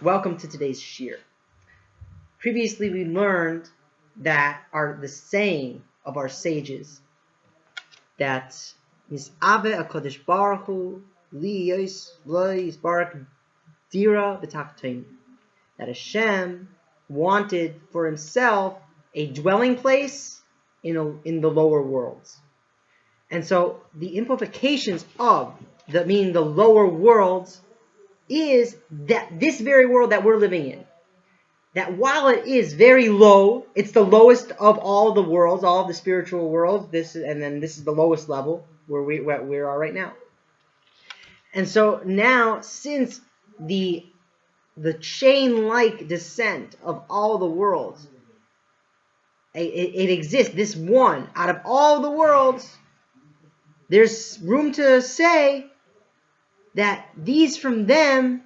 Welcome to today's shir. Previously, we learned that the saying of our sages that Mis'ave HaKadosh Baruch Hu Li Yos Lo Yisbarak Dira B'Tachtonim, that Hashem wanted for himself a dwelling place in the lower worlds. And so the implications of meaning the lower worlds is that this very world that we're living in, that while it is very low, it's the lowest of all the worlds, all of the spiritual worlds. This is the lowest level where we are right now. And so now, since the chain-like descent of all the worlds, it exists. This one out of all the worlds, there's room to say that these from them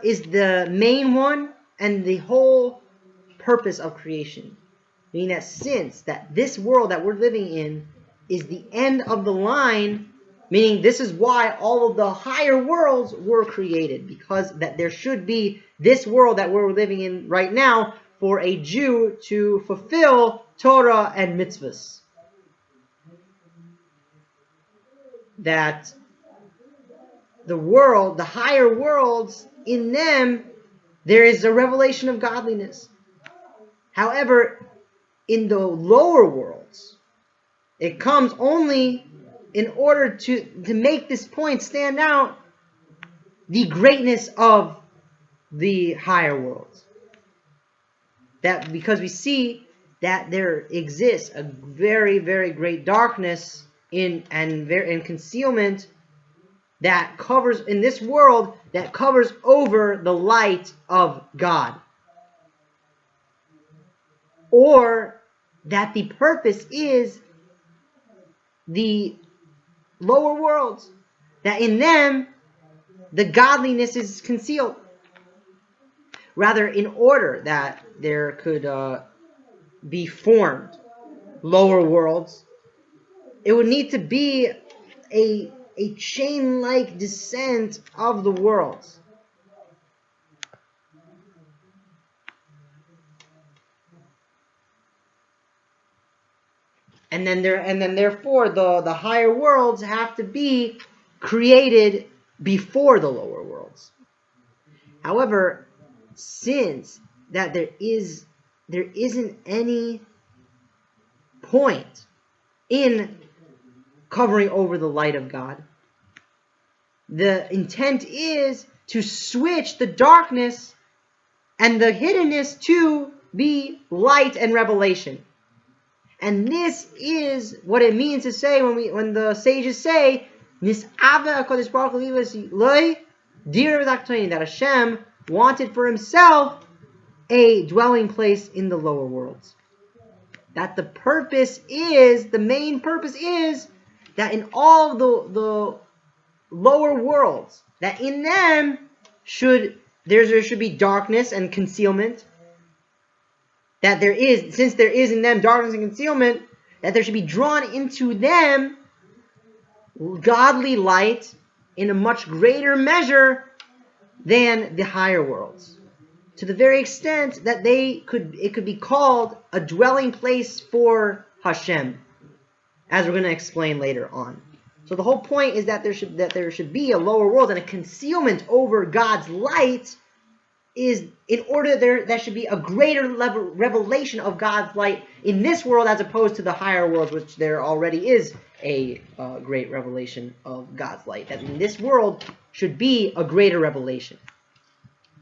is the main one and the whole purpose of creation. Meaning that since that this world that we're living in is the end of the line, meaning this is why all of the higher worlds were created, because that there should be this world that we're living in right now for a Jew to fulfill Torah and mitzvahs. That the world, the higher worlds, in them, there is a revelation of godliness. However, in the lower worlds, it comes only in order to make this point stand out, the greatness of the higher worlds. That because we see that there exists a very, very great darkness and concealment that covers in this world, that covers over the light of God. Or that the purpose is the lower worlds, that in them the godliness is concealed. Rather, in order that there could be formed lower worlds, it would need to be a chain-like descent of the worlds. And then therefore the higher worlds have to be created before the lower worlds. However, since that there isn't any point in covering over the light of God, the intent is to switch the darkness and the hiddenness to be light and revelation. And this is what it means to say when the sages say that Hashem wanted for himself a dwelling place in the lower worlds. That the main purpose is that in all the lower worlds, that in them there should be darkness and concealment. That since there is in them darkness and concealment, that there should be drawn into them godly light in a much greater measure than the higher worlds. To the very extent that it could be called a dwelling place for Hashem, as we're going to explain later on. So the whole point is that there should be a lower world, and a concealment over God's light is in order there should be a greater level revelation of God's light in this world as opposed to the higher worlds, which there already is a great revelation of God's light. That in this world should be a greater revelation.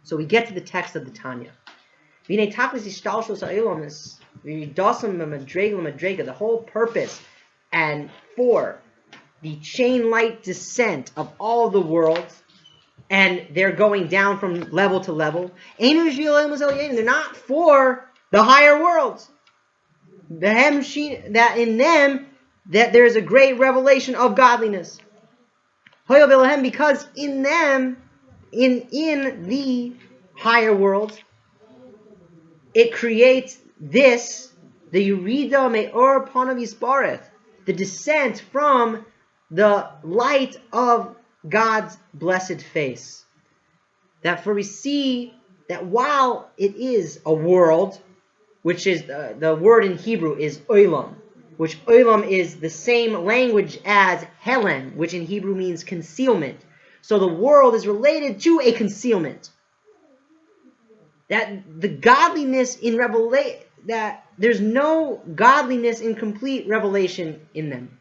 So we get to the text of the Tanya. The whole purpose and for the chain-like descent of all the worlds, and they're going down from level to level. They're not for the higher worlds. That in them, that there's a great revelation of godliness. Because in them, in the higher worlds, it creates the Yurida Me'or Panav Yisbareth, the descent from the light of God's blessed face. That for we see that while it is a world, which is the word in Hebrew is olam, which olam is the same language as helen, which in Hebrew means concealment. So the world is related to a concealment. That the godliness in revelation, that there's no godliness in complete revelation in them.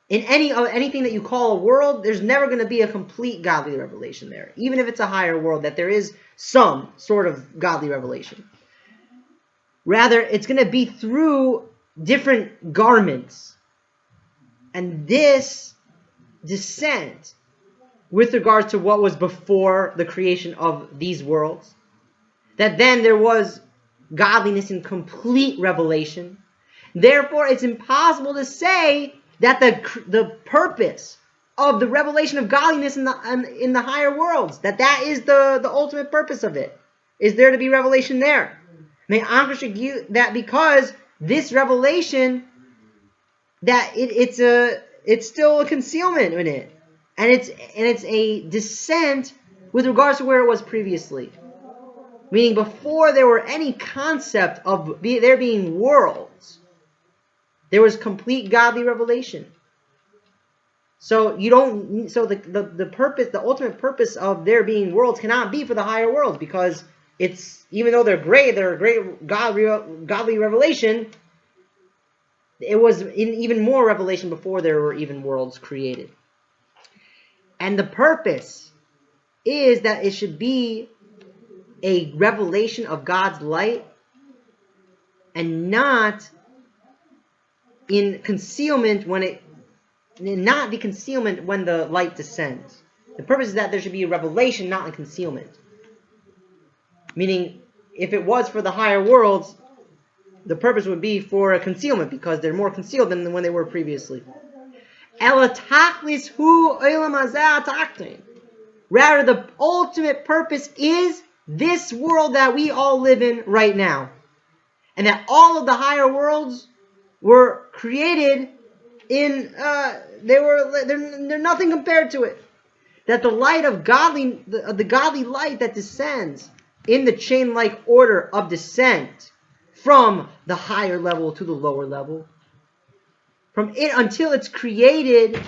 In anything that you call a world, there's never going to be a complete godly revelation there. Even if it's a higher world, that there is some sort of godly revelation. Rather, it's going to be through different garments. And this descent, with regards to what was before the creation of these worlds, that then there was godliness in complete revelation. Therefore, it's impossible to say that the purpose of the revelation of godliness in the higher worlds, that is the ultimate purpose of it, is there to be revelation there. That because this revelation, that it's still a concealment in it, and it's a descent with regards to where it was previously. Meaning before there were any concept of there being worlds, there was complete godly revelation. So the purpose, the ultimate purpose of there being worlds cannot be for the higher worlds, because it's, even though they're a great godly revelation, it was in even more revelation before there were even worlds created. And the purpose is that it should be a revelation of God's light, and not in concealment not the concealment when the light descends. The purpose is that there should be a revelation, not in concealment. Meaning, if it was for the higher worlds, the purpose would be for a concealment, because they're more concealed than when they were previously. Rather, the ultimate purpose is this world that we all live in right now. And that all of the higher worlds were created in, they're nothing compared to it. That the light of the godly light that descends in the chain-like order of descent from the higher level to the lower level, from it until it's created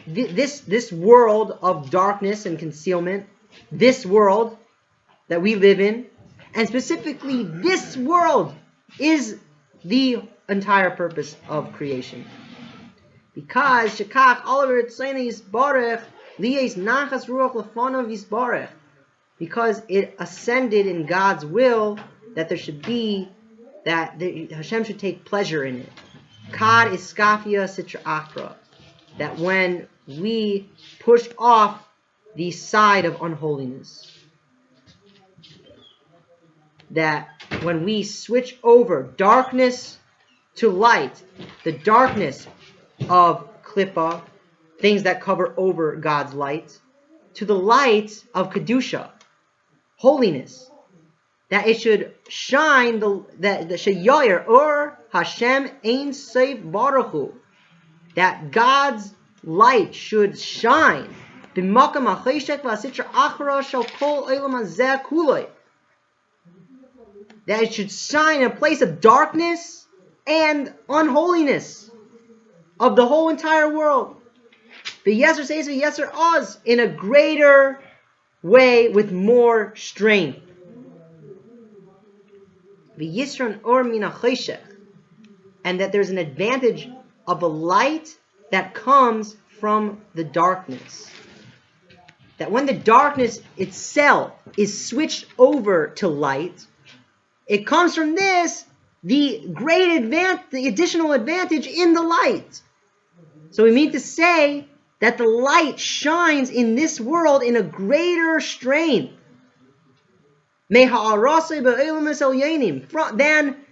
this world of darkness and concealment, this world that we live in, and specifically this world is the entire purpose of creation. Because Shekach Oliver Tzayna Yisbarech Liyes Nachas Ruach Lefanav Yisbarech, because it ascended in God's will that there should be, that Hashem should take pleasure in it. Kad Iskafia Sitra Akra, that when we pushed off the side of unholiness, that when we switch over darkness to light, the darkness of Klippa, things that cover over God's light, to the light of Kedusha, holiness, that it should shine, that Sheyoyer or Hashem Ein Sof Baruch Hu, that God's light should shine, B'makam HaCheshek V'Asitra Achra Shel Kol Olam Hazeh Kuloi, that it should shine in a place of darkness and unholiness of the whole entire world. The Yeser says the Yeser Oz, in a greater way with more strength. The Yisron Or Mina Cheshech, and that there's an advantage of a light that comes from the darkness. That when the darkness itself is switched over to light, it comes from this, the additional advantage in the light. So we mean to say that the light shines in this world in a greater strength. Then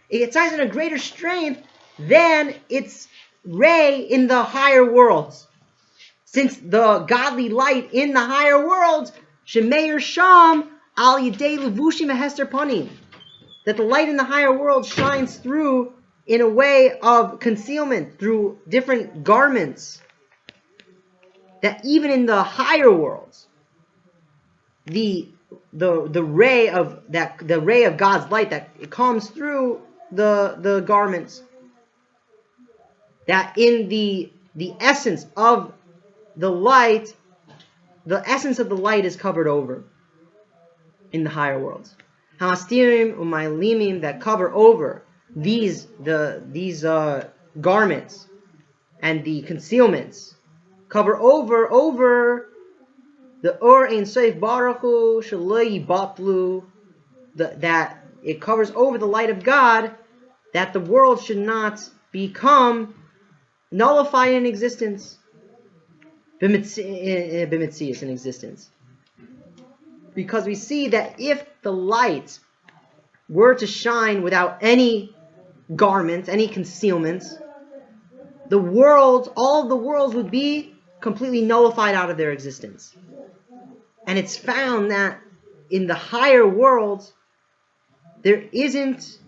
it shines in a greater strength than its ray in the higher worlds. Since the godly light in the higher worlds, Shemeir Sham al Yidei Levushim Hester Panim, that the light in the higher world shines through in a way of concealment, through different garments. That even in the higher worlds, the ray of God's light that it comes through the garments, that in the essence of the light, is covered over in the higher worlds. Hamastirim umaylimim, that cover over these garments and the concealments, cover over the Or Ein Sof Baruch Hu Shelo Yibatlu, that it covers over the light of God, that the world should not become nullified in existence, b'mitzias, in existence. Because we see that if the light were to shine without any garments, any concealments, all of the worlds would be completely nullified out of their existence. And it's found that in the higher worlds, there isn't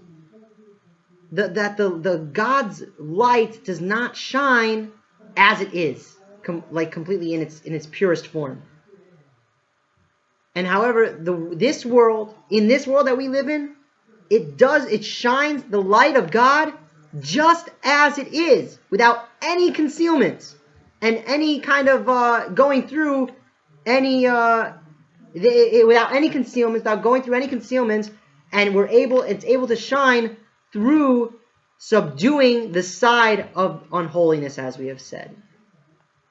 the God's light does not shine as it is, completely in its purest form. And however, in this world that we live in, it shines the light of God just as it is, without any concealments and any kind of going through any without any concealments, and it's able to shine through subduing the side of unholiness, as we have said.